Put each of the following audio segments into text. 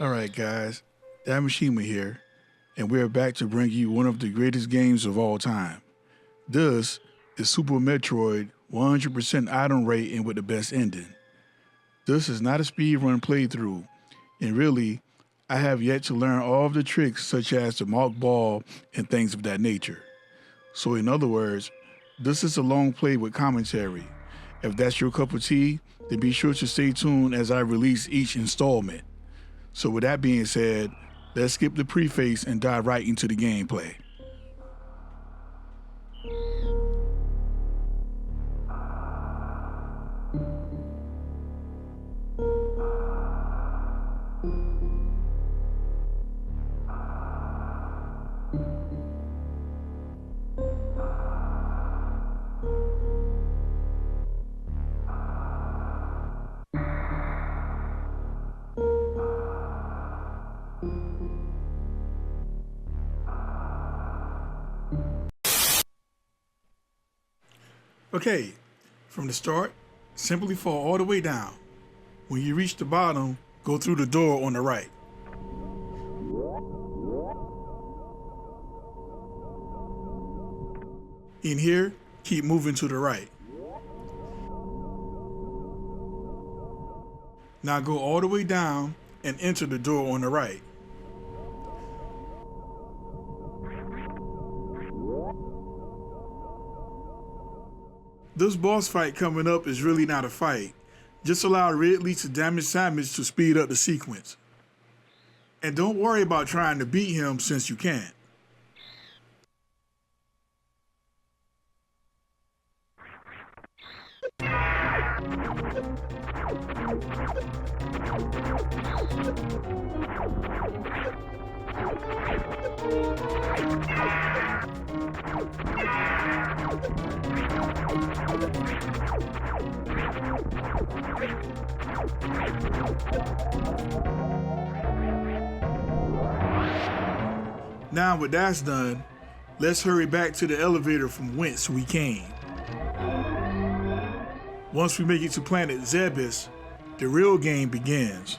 Alright guys, Damashima here, and we are back to bring you one of the greatest games of all time. This is Super Metroid 100% item rate and with the best ending. This is not a speedrun playthrough, and really, I have yet to learn all of the tricks such as the Morphball and things of that nature. So in other words, this is a long play with commentary. If that's your cup of tea, then be sure to stay tuned as I release each installment. So with that being said, let's skip the preface and dive right into the gameplay. Okay, from the start, simply fall all the way down. When you reach the bottom, go through the door on the right. In here, keep moving to the right. Now go all the way down and enter the door on the right. This boss fight coming up is really not a fight. Just allow Ridley to damage Zebes to speed up the sequence. And don't worry about trying to beat him since you can't. Now with that's done, let's hurry back to the elevator from whence we came. Once we make it to planet Zebes, the real game begins.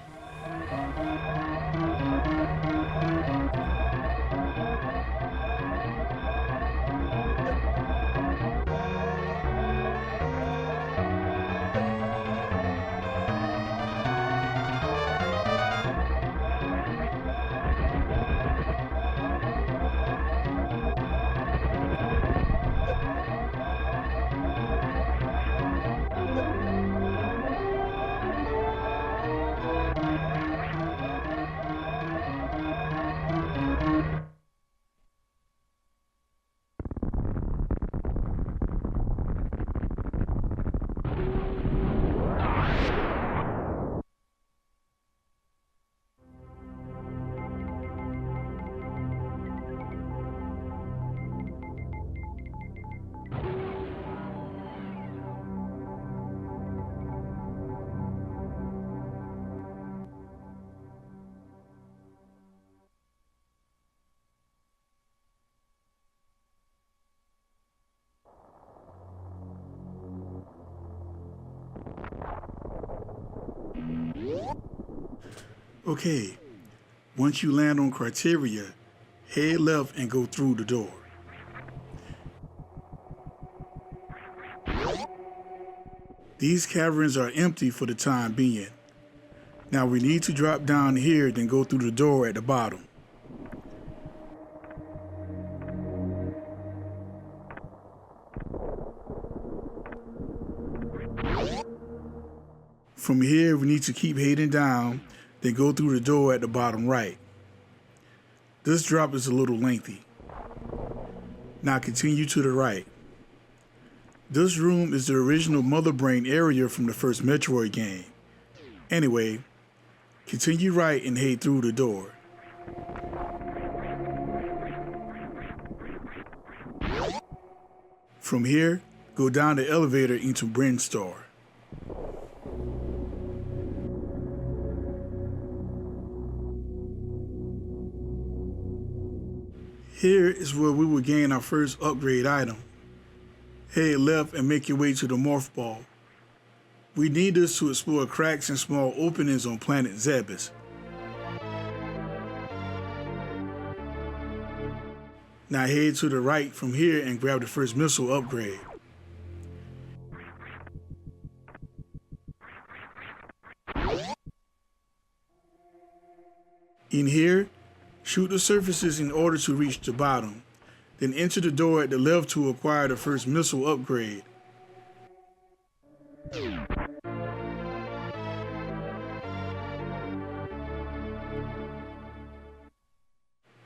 Okay, once you land on Crateria, head left and go through the door. These caverns are empty for the time being. Now we need to drop down here, then go through the door at the bottom. From here, we need to keep heading down, then go through the door at the bottom right. This drop is a little lengthy. Now continue to the right. This room is the original Mother Brain area from the first Metroid game. Anyway, continue right and head through the door. From here, go down the elevator into Brainstar. Here is where we will gain our first upgrade item. Head left and make your way to the Morphball. We need this to explore cracks and small openings on planet Zebes. Now head to the right from here and grab the first missile upgrade. In here, shoot the surfaces in order to reach the bottom, then enter the door at the left to acquire the first missile upgrade.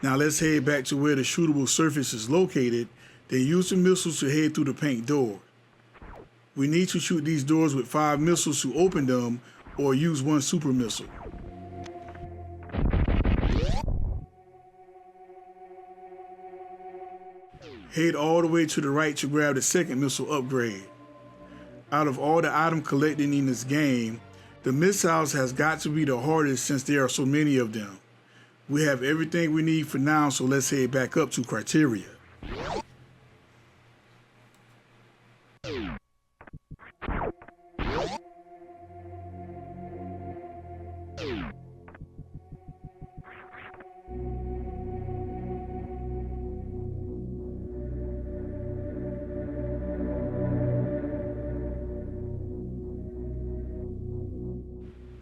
Now let's head back to where the shootable surface is located, then use the missiles to head through the paint door. We need to shoot these doors with 5 missiles to open them, or use 1 super missile. Head all the way to the right to grab the second missile upgrade. Out of all the items collected in this game, the missiles has got to be the hardest since there are so many of them. We have everything we need for now, so let's head back up to Crateria.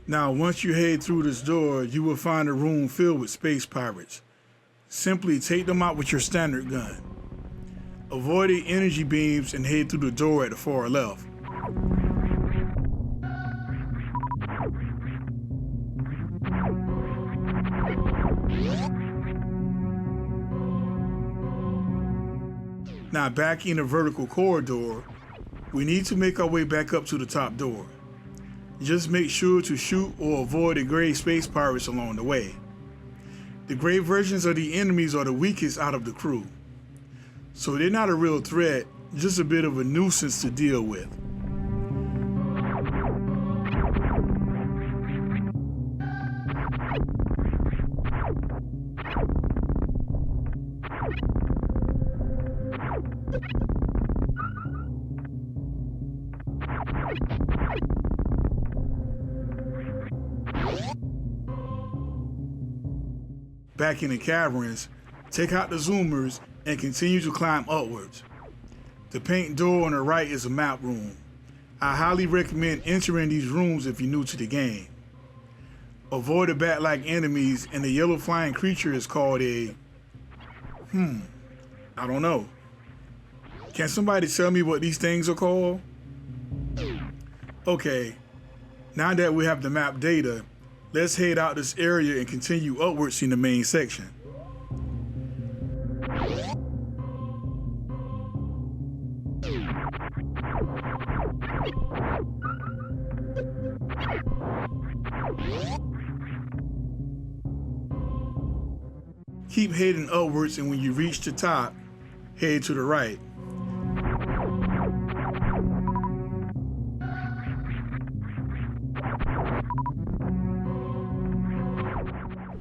Now, once you head through this door, you will find a room filled with space pirates. Simply take them out with your standard gun. Avoid the energy beams and head through the door at the far left. Now, back in the vertical corridor, we need to make our way back up to the top door. Just make sure to shoot or avoid the gray space pirates along the way. The gray versions of the enemies are the weakest out of the crew, so they're not a real threat, just a bit of a nuisance to deal with. Back in the caverns, take out the zoomers and continue to climb upwards. The paint door on the right is a map room. I highly recommend entering these rooms if you're new to the game. Avoid the bat-like enemies, and the yellow flying creature is called a... I don't know. Can somebody tell me what these things are called? Okay, now that we have the map data, let's head out this area and continue upwards in the main section. Keep heading upwards, and when you reach the top, head to the right.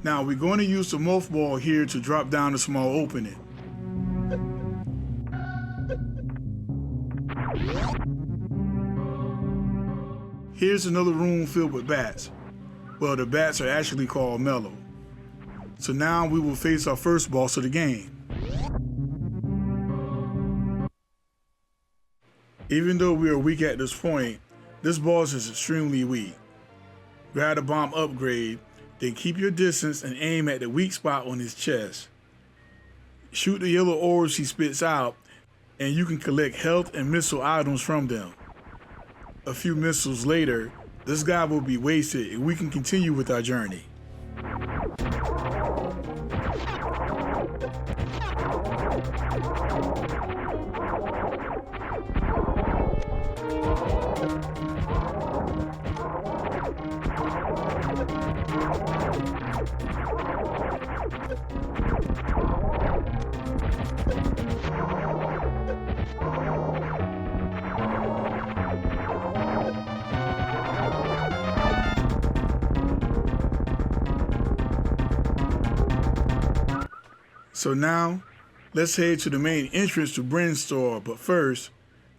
Now we're going to use the Morphball here to drop down a small opening. Here's another room filled with bats. Well, the bats are actually called Mellow. So now we will face our first boss of the game. Even though we are weak at this point, this boss is extremely weak. Grab the bomb upgrade, then keep your distance and aim at the weak spot on his chest. Shoot the yellow orbs he spits out, and you can collect health and missile items from them. A few missiles later, this guy will be wasted and we can continue with our journey. So now, let's head to the main entrance to Bren's store, but first,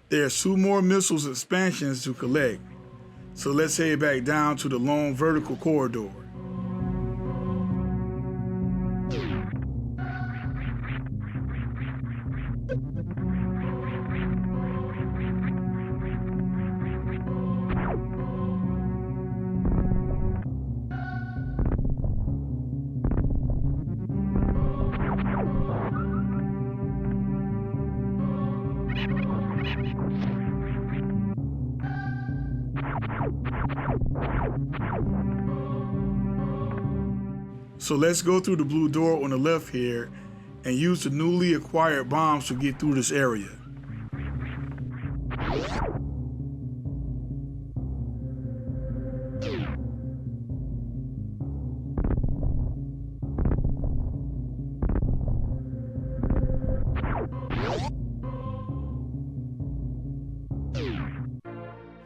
there are 2 more missiles expansions to collect. So let's head back down to the long vertical corridor. So let's go through the blue door on the left here and use the newly acquired bombs to get through this area.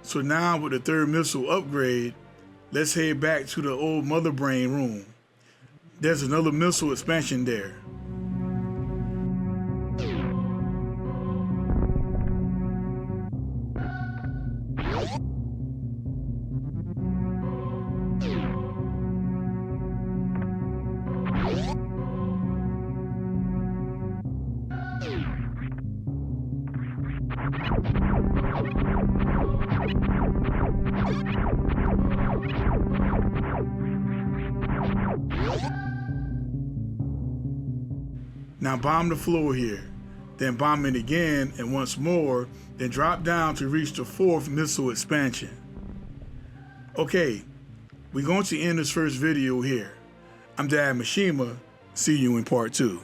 So now with the third missile upgrade, let's head back to the old mother brain room. There's another missile expansion there. Now bomb the floor here, then bomb it again and once more, then drop down to reach the fourth missile expansion. Okay, we're going to end this first video here. I'm Dad Mishima, see you in part 2.